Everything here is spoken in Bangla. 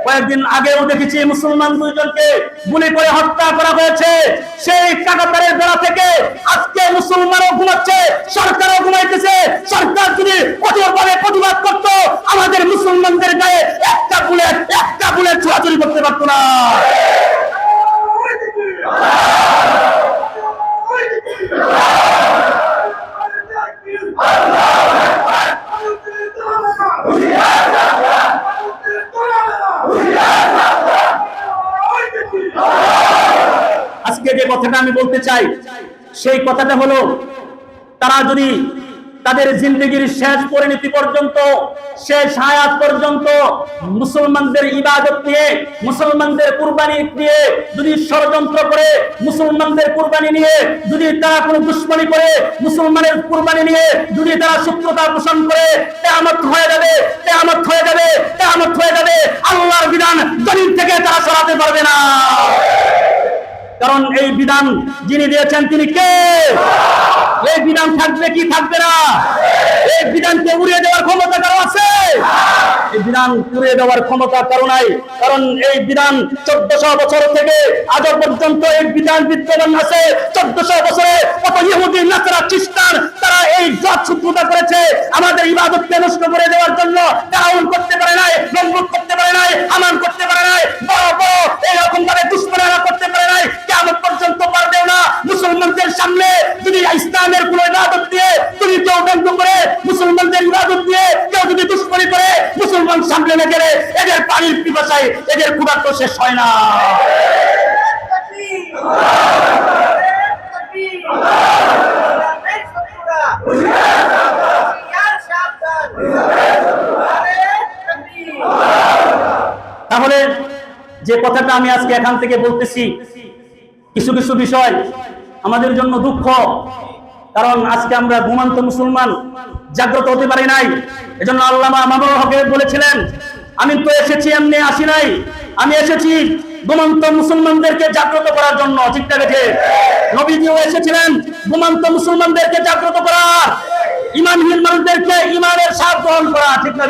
কয়েকদিন আগেও দেখেছি মুসলমান দুইজনকে গুলি করে হত্যা করা হয়েছে। সেই কাঁটাতারের বেড়া থেকে আজকে মুসলমানও ঘুমাচ্ছে, সরকারও ঘুমাইতেছে। সরকার যদি কঠোরভাবে প্রতিবাদ করতো, আমাদের মুসলমানদের গায়ে একটা বুলেট ছোড়াছুড়ি করতে পারতো না। আজকে যে কথাটা আমি বলতে চাই, সেই কথাটা হলো, তারা যদি তাদের জিন্দেগির শেষ পরিণতি পর্যন্ত, শেষ হায়াত পর্যন্ত মুসলমানদের ইবাদত নিয়ে, মুসলমানদের কুরবানি নিয়ে যদি ষড়যন্ত্র করে, মুসলমানদের কুরবানি নিয়ে যদি তারা কোনো দুশ্মনী করে, মুসলমানের কুরবানি নিয়ে যদি তারা শত্রুতা পোষণ করে, কিয়ামত হয়ে যাবে, কিয়ামত হয়ে যাবে, কিয়ামত হয়ে যাবে। আল্লাহর বিধান জমিন থেকে তারা সরাতে পারবে না। কারণ এই বিধান যিনি দিয়েছেন তিনি কে? এই বিধান থাকবে কি থাকবে না? এই বিধানকে উড়িয়ে দেওয়ার ক্ষমতা কারো আছে? এই বিধান উড়িয়ে দেওয়ার ক্ষমতা কারো নাই। কারণ এই বিধান 1400 বছর থেকে আজ পর্যন্ত এই বিধান বিদ্যমান আছে। 1400 বছরে কত ইহুদি, নাসারা, খ্রিস্টান তারা এই জট শত্রুতা করেছে আমাদের ইবাদতকে নষ্ট করে দেওয়ার জন্য। কাউন করতে পারে নাই, নমরুদ করতে পারে নাই, হামান করতে পারে নাই, বড় বড় এরকম ভাবে দুশমনেরা করতে পারে নাই, কিয়ামত পর্যন্ত পারবেও না। মুসলমানদের সামনে যদি ইসলামের কোন ইবাদত দিয়ে যদি কেউ ব্যঙ্গ করে, মুসলমানদের ইবাদত দিয়ে কেউ যদি দুশ্মনী করে, মুসলমান সামনে না গেলে এদের পানির পিপাসায় এদের ক্ষুধার্ত শেষ হয় না। তাহলে যে কথাটা আমি আজকে এখান থেকে বলতেছি, কিছু কিছু বিষয় আমাদের জন্য দুঃখ। কারণ আজকে আমরা ঘুমন্ত মুসলমান জাগ্রত হতে পারি নাই। এজন্য আল্লামা মামুনুল হক বলেছিলেন, আমি তো এসেছি এমনি আসি নাই, আমি এসেছি ঘুমন্ত মুসলমানদেরকে জাগ্রত করার জন্য। ঠিক আছে, নবীজিও এসেছিলেন ঘুমন্ত মুসলমানদেরকে জাগ্রত করার, ইমানহীন মানুষদেরকে ইমানের স্বাদ গ্রহণ করা। ঠিক না?